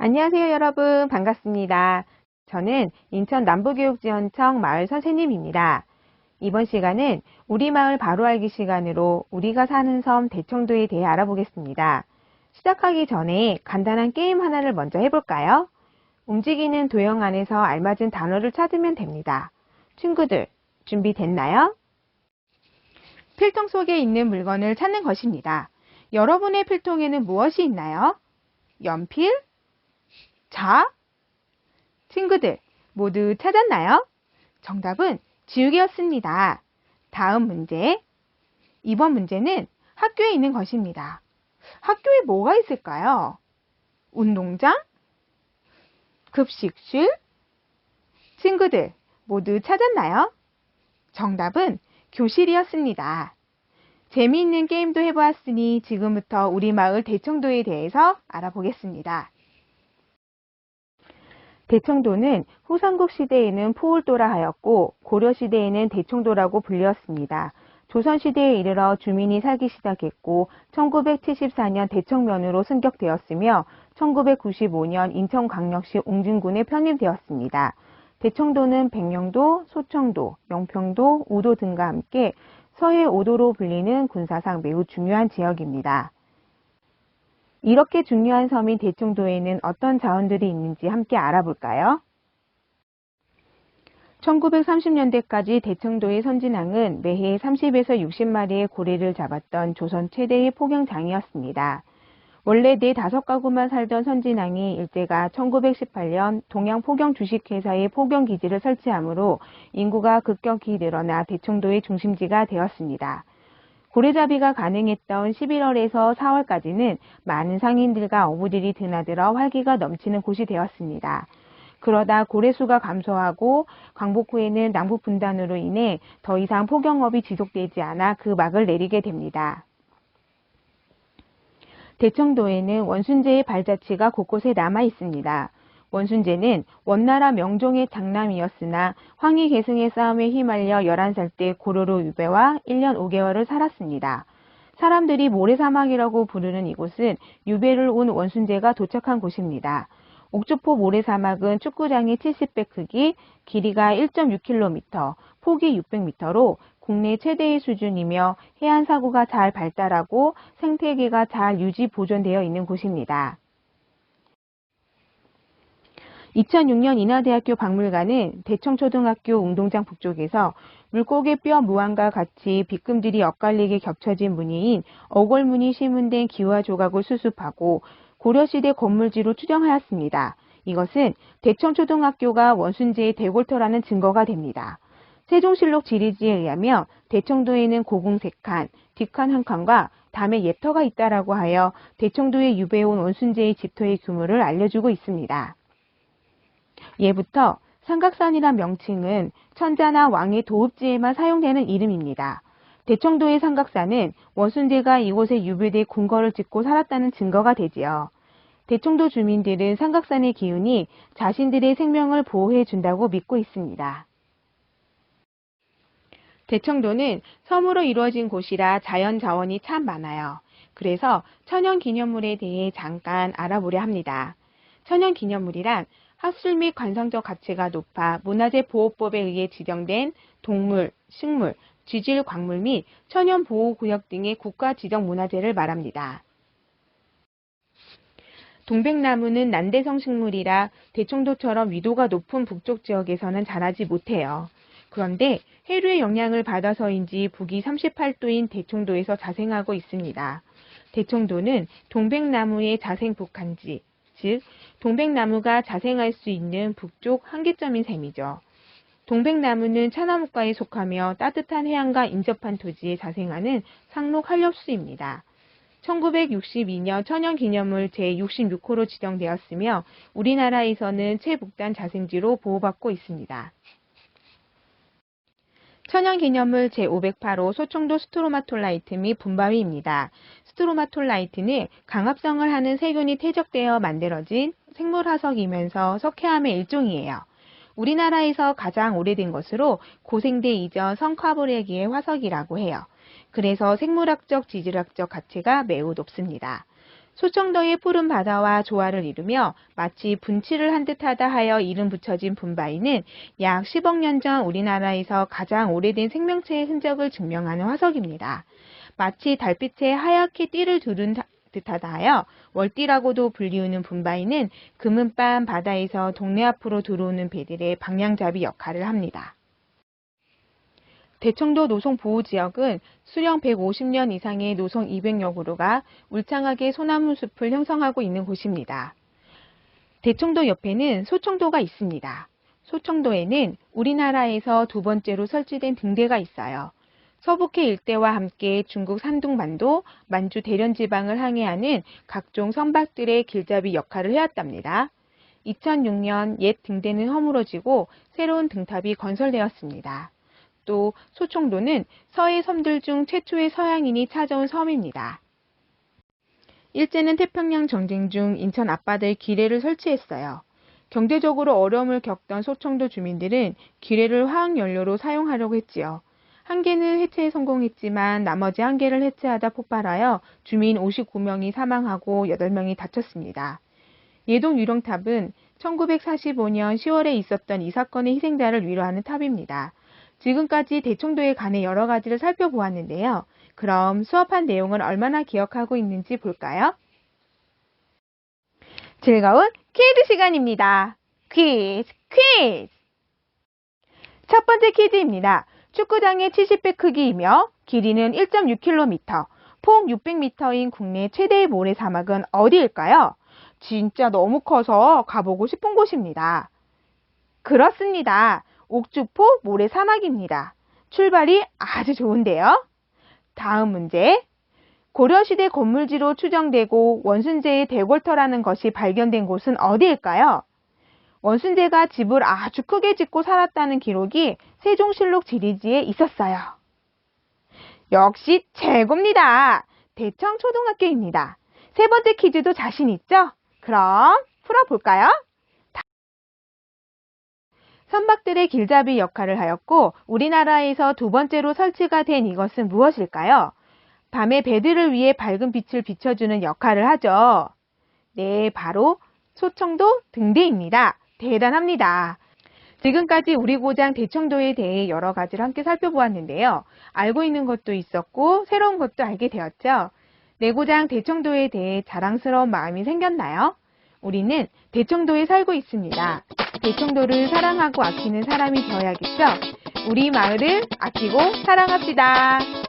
안녕하세요, 여러분. 반갑습니다. 저는 인천 남부교육지원청 마을 선생님입니다. 이번 시간은 우리 마을 바로 알기 시간으로 우리가 사는 섬 대청도에 대해 알아보겠습니다. 시작하기 전에 간단한 게임 하나를 먼저 해볼까요? 움직이는 도형 안에서 알맞은 단어를 찾으면 됩니다. 친구들, 준비됐나요? 필통 속에 있는 물건을 찾는 것입니다. 여러분의 필통에는 무엇이 있나요? 연필? 자? 친구들, 모두 찾았나요? 정답은 지우개였습니다. 다음 문제. 이번 문제는 학교에 있는 것입니다. 학교에 뭐가 있을까요? 운동장? 급식실? 친구들, 모두 찾았나요? 정답은 교실이었습니다. 재미있는 게임도 해보았으니 지금부터 우리 마을 대청도에 대해서 알아보겠습니다. 대청도는 후삼국 시대에는 포울도라 하였고 고려시대에는 대청도라고 불렸습니다. 조선시대에 이르러 주민이 살기 시작했고 1974년 대청면으로 승격되었으며 1995년 인천광역시 옹진군에 편입되었습니다. 대청도는 백령도, 소청도, 영평도, 우도 등과 함께 서해 5도로 불리는 군사상 매우 중요한 지역입니다. 이렇게 중요한 섬인 대청도에는 어떤 자원들이 있는지 함께 알아볼까요? 1930년대까지 대청도의 선진항은 매해 30에서 60마리의 고래를 잡았던 조선 최대의 포경장이었습니다. 원래 4-5가구만 살던 선진항이 일제가 1918년 동양포경 주식회사의 포경기지를 설치하므로 인구가 급격히 늘어나 대청도의 중심지가 되었습니다. 고래잡이가 가능했던 11월에서 4월까지는 많은 상인들과 어부들이 드나들어 활기가 넘치는 곳이 되었습니다. 그러다 고래수가 감소하고 광복 후에는 남북 분단으로 인해 더 이상 포경업이 지속되지 않아 그 막을 내리게 됩니다. 대청도에는 원순제의 발자취가 곳곳에 남아 있습니다. 원순제는 원나라 명종의 장남이었으나 황희 계승의 싸움에 휘말려 11살 때 고려로 유배와 1년 5개월을 살았습니다. 사람들이 모래사막이라고 부르는 이곳은 유배를 온 원순제가 도착한 곳입니다. 옥주포 모래사막은 축구장의 70배 크기, 길이가 1.6km, 폭이 600m로 국내 최대의 수준이며 해안사고가 잘 발달하고 생태계가 잘 유지 보존되어 있는 곳입니다. 2006년 인하대학교 박물관은 대청초등학교 운동장 북쪽에서 물고기 뼈 무안과 같이 빗금들이 엇갈리게 겹쳐진 무늬인 어골무늬 시문된 기와 조각을 수습하고 고려시대 건물지로 추정하였습니다. 이것은 대청초등학교가 원순제의 대골터라는 증거가 됩니다. 세종실록 지리지에 의하면 대청도에는 고궁 3칸, 뒷칸 1칸과 담에 옙터가 있다라고 하여 대청도에 유배해온 원순제의 집터의 규모를 알려주고 있습니다. 예부터 삼각산이란 명칭은 천자나 왕의 도읍지에만 사용되는 이름입니다. 대청도의 삼각산은 원순제가 이곳에 유배돼 궁궐을 짓고 살았다는 증거가 되지요. 대청도 주민들은 삼각산의 기운이 자신들의 생명을 보호해 준다고 믿고 있습니다. 대청도는 섬으로 이루어진 곳이라 자연 자원이 참 많아요. 그래서 천연기념물에 대해 잠깐 알아보려 합니다. 천연기념물이란 학술 및 관상적 가치가 높아 문화재보호법에 의해 지정된 동물, 식물, 지질 광물 및 천연보호구역 등의 국가 지정 문화재를 말합니다. 동백나무는 난대성 식물이라 대청도처럼 위도가 높은 북쪽 지역에서는 자라지 못해요. 그런데 해류의 영향을 받아서인지 북위 38도인 대청도에서 자생하고 있습니다. 대청도는 동백나무의 자생 북한지, 즉 동백나무가 자생할 수 있는 북쪽 한계점인 셈이죠. 동백나무는 차나무과에 속하며 따뜻한 해안과 인접한 토지에 자생하는 상록 한렵수입니다. 1962년 천연기념물 제66호로 지정되었으며 우리나라에서는 최북단 자생지로 보호받고 있습니다. 천연기념물 제508호 소청도 스트로마톨라이트 및 분바위입니다. 스트로마톨라이트는 강합성을 하는 세균이 퇴적되어 만들어진 생물화석이면서 석회암의 일종이에요. 우리나라에서 가장 오래된 것으로 고생대 이전 성카브레기의 화석이라고 해요. 그래서 생물학적, 지질학적 가치가 매우 높습니다. 소청도의 푸른 바다와 조화를 이루며 마치 분칠을 한 듯하다 하여 이름 붙여진 분바위는 약 10억 년 전 우리나라에서 가장 오래된 생명체의 흔적을 증명하는 화석입니다. 마치 달빛에 하얗게 띠를 두른 듯하다 하여 월띠라고도 불리우는 분바위는 금은밤 바다에서 동네 앞으로 들어오는 배들의 방향잡이 역할을 합니다. 대청도 노송보호지역은 수령 150년 이상의 노송 200여 그루가 울창하게 소나무 숲을 형성하고 있는 곳입니다. 대청도 옆에는 소청도가 있습니다. 소청도에는 우리나라에서 두 번째로 설치된 등대가 있어요. 서북해 일대와 함께 중국 산둥반도, 만주 대련지방을 항해하는 각종 선박들의 길잡이 역할을 해왔답니다. 2006년 옛 등대는 허물어지고 새로운 등탑이 건설되었습니다. 또 소청도는 서해 섬들 중 최초의 서양인이 찾아온 섬입니다. 일제는 태평양 전쟁 중 인천 앞바다에 기뢰를 설치했어요. 경제적으로 어려움을 겪던 소청도 주민들은 기뢰를 화학연료로 사용하려고 했지요. 한 개는 해체에 성공했지만 나머지 한 개를 해체하다 폭발하여 주민 59명이 사망하고 8명이 다쳤습니다. 예동 유령탑은 1945년 10월에 있었던 이 사건의 희생자를 위로하는 탑입니다. 지금까지 대청도에 관해 여러 가지를 살펴보았는데요. 그럼 수업한 내용을 얼마나 기억하고 있는지 볼까요? 즐거운 퀴즈 시간입니다. 퀴즈! 첫 번째 퀴즈입니다. 축구장의 70배 크기이며 길이는 1.6km, 폭 600m인 국내 최대의 모래 사막은 어디일까요? 진짜 너무 커서 가보고 싶은 곳입니다. 그렇습니다. 옥주포 모래 사막입니다. 출발이 아주 좋은데요. 다음 문제. 고려시대 건물지로 추정되고 원순제의 대궐터라는 것이 발견된 곳은 어디일까요? 원순제가 집을 아주 크게 짓고 살았다는 기록이 세종실록 지리지에 있었어요. 역시 최고입니다. 대청초등학교입니다. 세 번째 퀴즈도 자신 있죠? 그럼 풀어볼까요? 선박들의 길잡이 역할을 하였고 우리나라에서 두 번째로 설치가 된 이것은 무엇일까요? 밤에 배들을 위해 밝은 빛을 비춰주는 역할을 하죠. 네, 바로 소청도 등대입니다. 대단합니다. 지금까지 우리 고장 대청도에 대해 여러 가지를 함께 살펴보았는데요. 알고 있는 것도 있었고 새로운 것도 알게 되었죠. 내 고장 대청도에 대해 자랑스러운 마음이 생겼나요? 우리는 대청도에 살고 있습니다. 대청도를 사랑하고 아끼는 사람이 되어야겠죠? 우리 마을을 아끼고 사랑합시다.